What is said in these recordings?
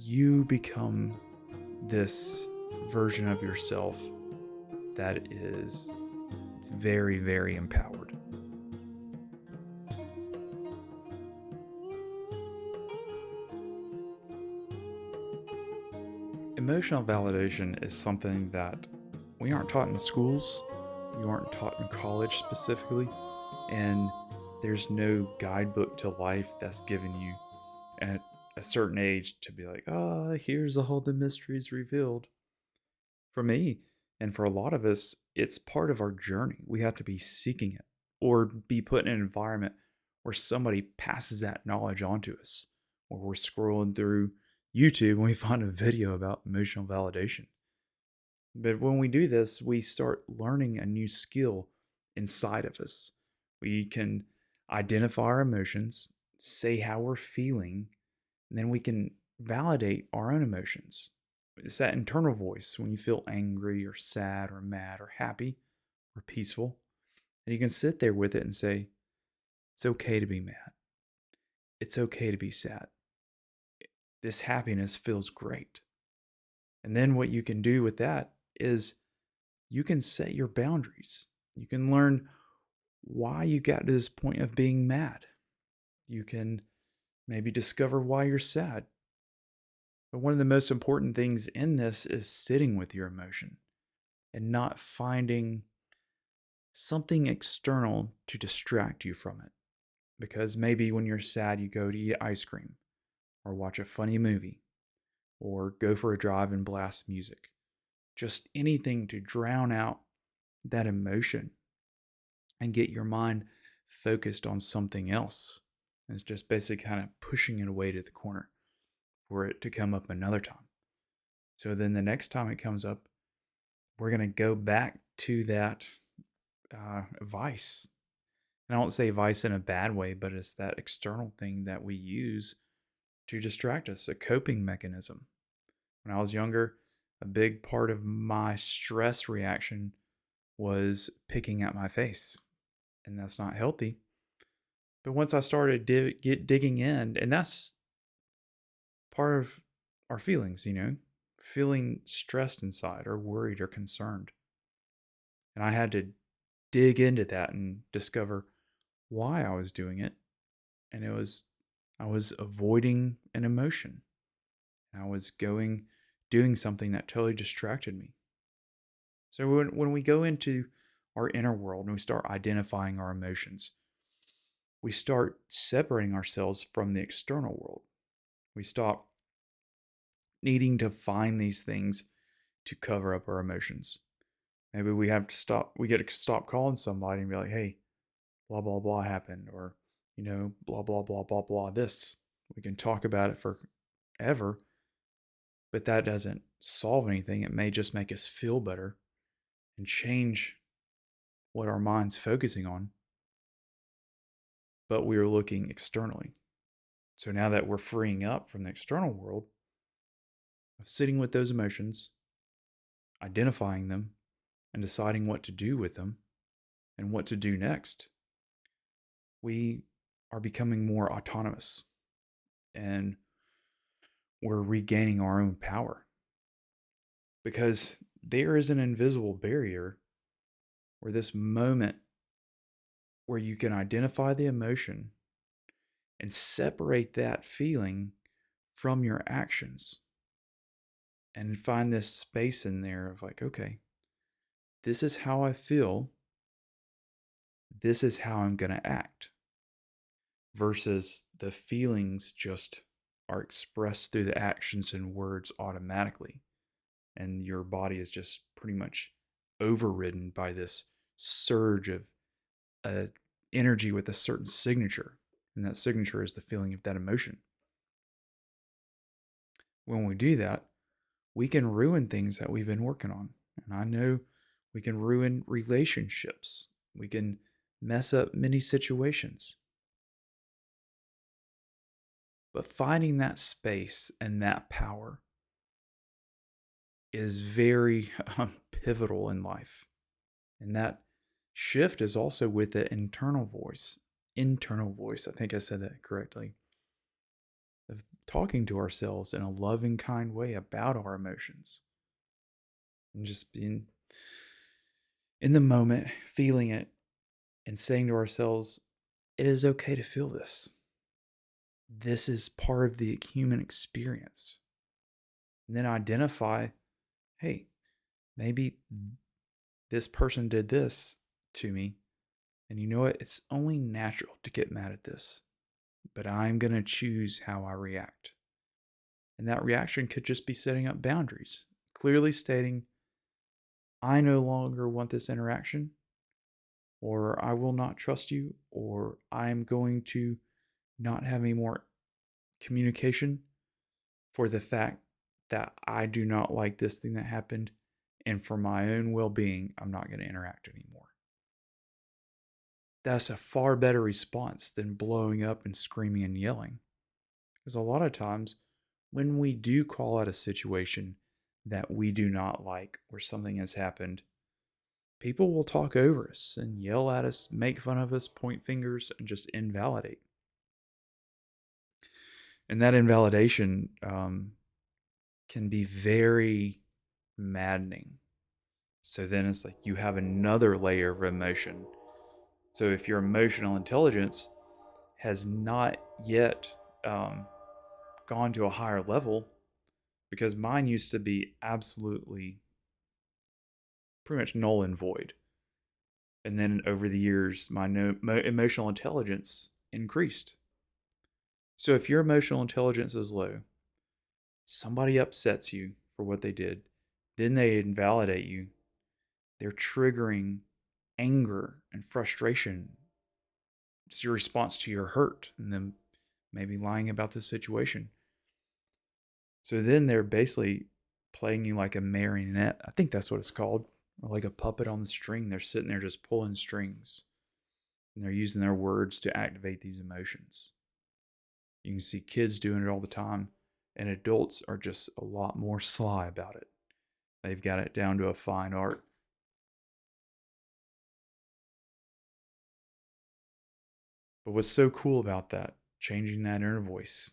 you become this version of yourself that is very, very empowered. Emotional validation is something that we aren't taught in schools, you aren't taught in college specifically, and there's no guidebook to life that's given you at a certain age to be like, oh, here's all the mysteries revealed. For me, and for a lot of us, it's part of our journey. We have to be seeking it or be put in an environment where somebody passes that knowledge on to us, or we're scrolling through YouTube and we find a video about emotional validation. But when we do this, we start learning a new skill inside of us. We can identify our emotions, say how we're feeling, and then we can validate our own emotions. It's that internal voice when you feel angry or sad or mad or happy or peaceful. And you can sit there with it and say, it's okay to be mad. It's okay to be sad. This happiness feels great. And then what you can do with that is you can set your boundaries. You can learn why you got to this point of being mad. You can maybe discover why you're sad. But one of the most important things in this is sitting with your emotion and not finding something external to distract you from it. Because maybe when you're sad, you go to eat ice cream or watch a funny movie or go for a drive and blast music. Just anything to drown out that emotion and get your mind focused on something else. And it's just basically kind of pushing it away to the corner for it to come up another time. So then the next time it comes up, we're going to go back to that vice. And I don't say vice in a bad way, but it's that external thing that we use to distract us, a coping mechanism. When I was younger, a big part of my stress reaction was picking at my face, and that's not healthy. But once I started digging in, and that's part of our feelings, feeling stressed inside or worried or concerned. And I had to dig into that and discover why I was doing it. And I was avoiding an emotion. I was doing something that totally distracted me. So when we go into our inner world and we start identifying our emotions, we start separating ourselves from the external world. We stop needing to find these things to cover up our emotions. Maybe we get to stop calling somebody and be like, hey, blah, blah, blah happened, or, blah, blah, blah, blah, blah, this. We can talk about it forever, but that doesn't solve anything. It may just make us feel better and change what our mind's focusing on, but we are looking externally. So now that we're freeing up from the external world, of sitting with those emotions, identifying them, and deciding what to do with them and what to do next, we are becoming more autonomous and we're regaining our own power. Because there is an invisible barrier where this moment where you can identify the emotion and separate that feeling from your actions and find this space in there of like, okay, this is how I feel. This is how I'm going to act. Versus the feelings just are expressed through the actions and words automatically. And your body is just pretty much overridden by this surge of energy with a certain signature. And that signature is the feeling of that emotion. When we do that, we can ruin things that we've been working on. And I know we can ruin relationships. We can mess up many situations. But finding that space and that power is very pivotal in life. And that shift is also with the internal voice. Internal voice. I think I said that correctly. Of talking to ourselves in a loving, kind way about our emotions and just being in the moment, feeling it, and saying to ourselves, it is okay to feel this. This is part of the human experience. And then identify, hey, maybe this person did this to me. And you know what? It's only natural to get mad at this, but I'm going to choose how I react. And that reaction could just be setting up boundaries, clearly stating, I no longer want this interaction, or I will not trust you, or I'm going to not have any more communication for the fact that I do not like this thing that happened. And for my own well being, I'm not going to interact anymore. That's a far better response than blowing up and screaming and yelling. Because a lot of times, when we do call out a situation that we do not like or something has happened, people will talk over us and yell at us, make fun of us, point fingers, and just invalidate. And that invalidation can be very maddening. So then it's like you have another layer of emotion. So if your emotional intelligence has not yet um, gone to a higher level, because mine used to be absolutely pretty much null and void. And then over the years, my emotional intelligence increased. So if your emotional intelligence is low, somebody upsets you for what they did, then they invalidate you, they're triggering anger and frustration. It's your response to your hurt and then maybe lying about the situation. So then they're basically playing you like a marionette. I think that's what it's called. Or like a puppet on the string. They're sitting there just pulling strings. And they're using their words to activate these emotions. You can see kids doing it all the time. And adults are just a lot more sly about it. They've got it down to a fine art. But what's so cool about that, changing that inner voice,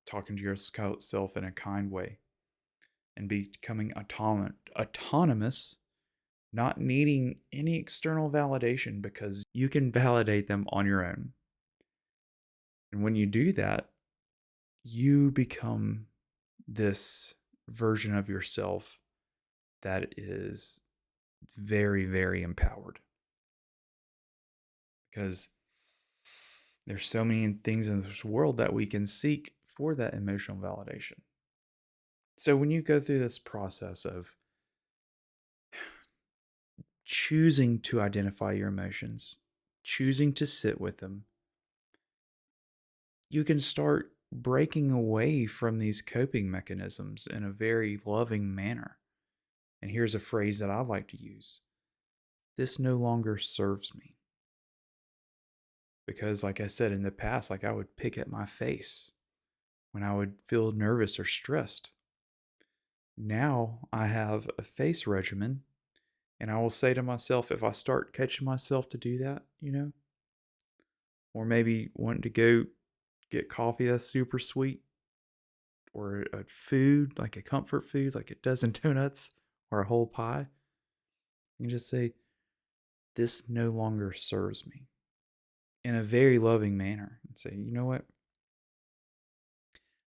talking to yourself in a kind way, and becoming autonomous, not needing any external validation because you can validate them on your own. And when you do that, you become this version of yourself that is very, very empowered. Because there's so many things in this world that we can seek for that emotional validation. So when you go through this process of choosing to identify your emotions, choosing to sit with them, you can start breaking away from these coping mechanisms in a very loving manner. And here's a phrase that I like to use: this no longer serves me. Because, like I said in the past, like I would pick at my face when I would feel nervous or stressed. Now I have a face regimen, and I will say to myself, if I start catching myself to do that, or maybe wanting to go get coffee that's super sweet, or a food, like a comfort food, like a dozen donuts or a whole pie, you can just say, this no longer serves me, in a very loving manner, and say, you know what?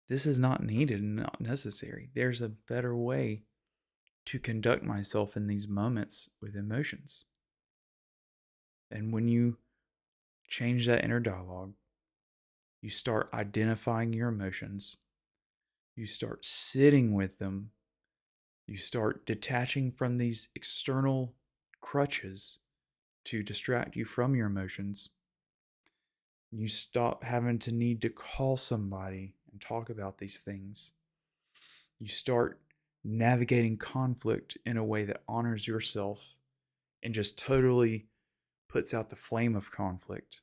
This is not needed and not necessary. There's a better way to conduct myself in these moments with emotions. And when you change that inner dialogue, you start identifying your emotions, you start sitting with them, you start detaching from these external crutches to distract you from your emotions. You stop having to need to call somebody and talk about these things. You start navigating conflict in a way that honors yourself and just totally puts out the flame of conflict.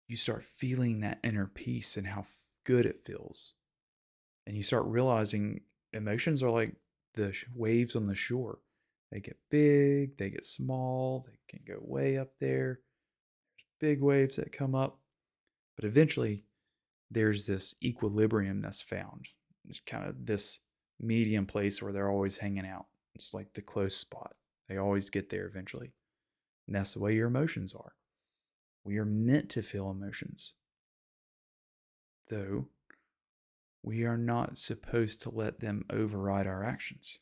You start feeling that inner peace and how good it feels. And you start realizing emotions are like the waves on the shore. They get big, they get small, they can go way up there. There's big waves that come up, but eventually there's this equilibrium that's found. It's kind of this medium place where they're always hanging out. It's like the close spot. They always get there eventually. And that's the way your emotions are. We are meant to feel emotions, though we are not supposed to let them override our actions.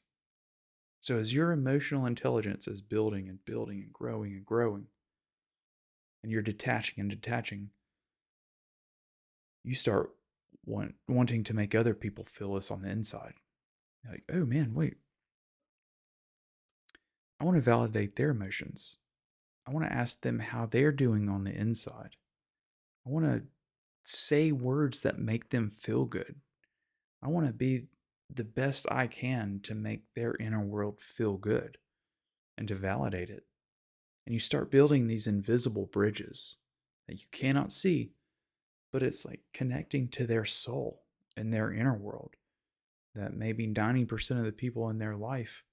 So as your emotional intelligence is building and building and growing, and you're detaching and detaching, you start wanting to make other people feel this on the inside. You're like, oh man, wait, I want to validate their emotions. I want to ask them how they're doing on the inside. I want to say words that make them feel good. I want to be the best I can to make their inner world feel good and to validate it. And you start building these invisible bridges that you cannot see, but it's like connecting to their soul and their inner world that maybe 90% of the people in their life,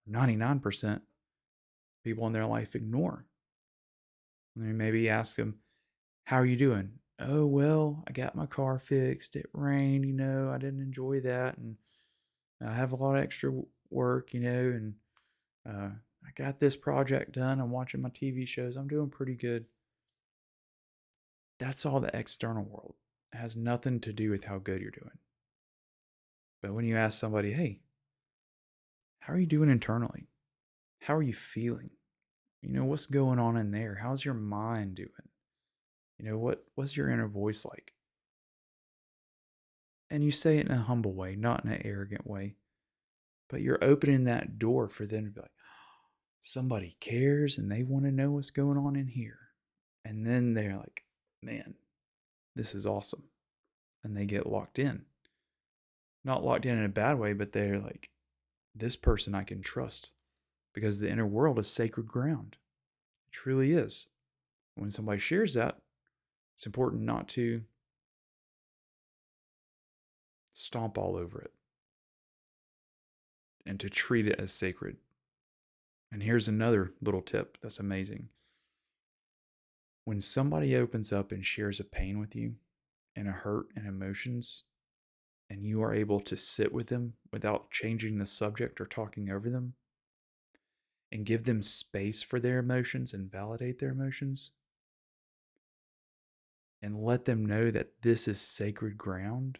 99% people in their life ignore. And you maybe ask them, how are you doing? Oh, well, I got my car fixed. It rained, I didn't enjoy that. And I have a lot of extra work, and uh, I got this project done. I'm watching my TV shows. I'm doing pretty good. That's all the external world. It has nothing to do with how good you're doing. But when you ask somebody, hey, how are you doing internally? How are you feeling? What's going on in there? How's your mind doing? What's your inner voice like? And you say it in a humble way, not in an arrogant way. But you're opening that door for them to be like, somebody cares and they want to know what's going on in here. And then they're like, man, this is awesome. And they get locked in. Not locked in a bad way, but they're like, this person I can trust because the inner world is sacred ground. It truly is. When somebody shares that, it's important not to stomp all over it and to treat it as sacred. And here's another little tip that's amazing. When somebody opens up and shares a pain with you and a hurt and emotions, and you are able to sit with them without changing the subject or talking over them, and give them space for their emotions and validate their emotions, and let them know that this is sacred ground,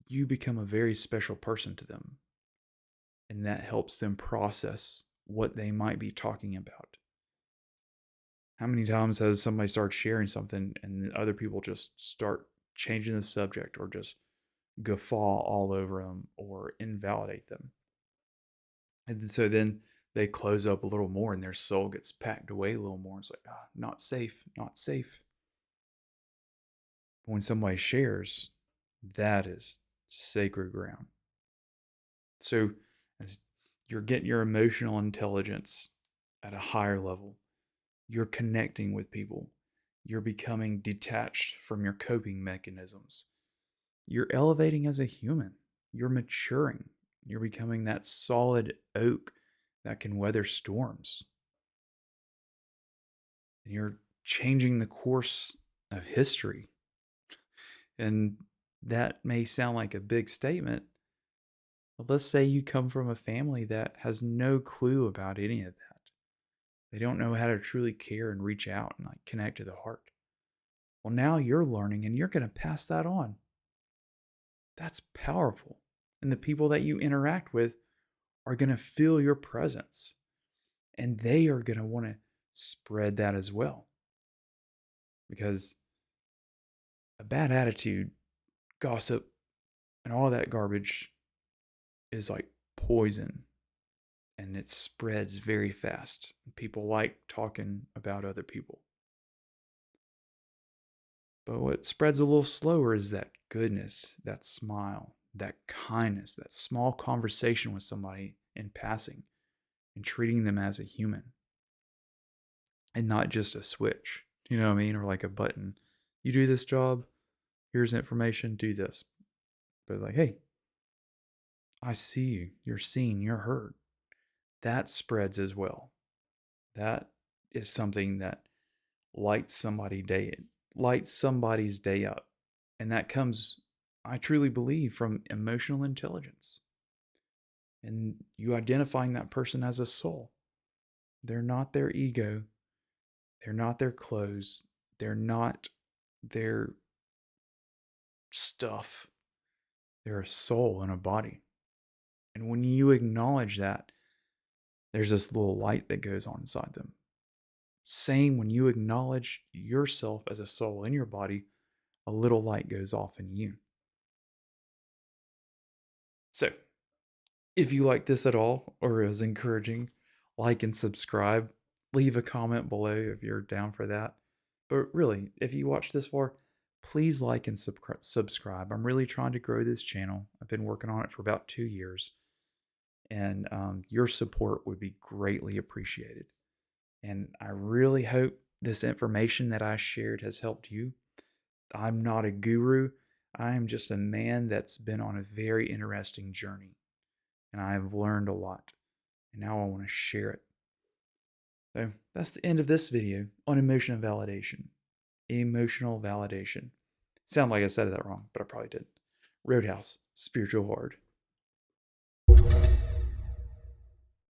you become a very special person to them. And that helps them process what they might be talking about. How many times has somebody started sharing something and other people just start changing the subject or just guffaw all over them or invalidate them? And so then they close up a little more and their soul gets packed away a little more. It's like, not safe, not safe. When somebody shares, that is sacred ground. So as you're getting your emotional intelligence at a higher level, you're connecting with people. You're becoming detached from your coping mechanisms. You're elevating as a human. You're maturing. You're becoming that solid oak that can weather storms. And you're changing the course of history. And that may sound like a big statement, but let's say you come from a family that has no clue about any of that. They don't know how to truly care and reach out and like connect to the heart. Well, now you're learning and you're going to pass that on. That's powerful. And the people that you interact with are going to feel your presence and they are going to want to spread that as well. Because a bad attitude, gossip, and all that garbage is like poison and it spreads very fast. People like talking about other people. But what spreads a little slower is that goodness, that smile, that kindness, that small conversation with somebody in passing and treating them as a human and not just a switch. You know what I mean? Or like a button. You do this job, here's information, do this. But like, hey, I see you, you're seen, you're heard. That spreads as well. That is something that lights somebody's day up. And that comes, I truly believe, from emotional intelligence and you identifying that person as a soul. They're not their ego, they're not their clothes, they're not their stuff. They're a soul in a body. And when you acknowledge that, there's this little light that goes on inside them. Same when you acknowledge yourself as a soul in your body, a little light goes off in you. So, if you like this at all or is encouraging, like and subscribe. Leave a comment below if you're down for that. But really, if you watched this far, please like and subscribe. I'm really trying to grow this channel. I've been working on it for about 2 years, and your support would be greatly appreciated. And I really hope this information that I shared has helped you. I'm not a guru. I am just a man that's been on a very interesting journey, and I have learned a lot. And now I want to share it. So that's the end of this video on emotional validation. Emotional validation. Sound like I said that wrong, but I probably did. Roadhouse, spiritual hard.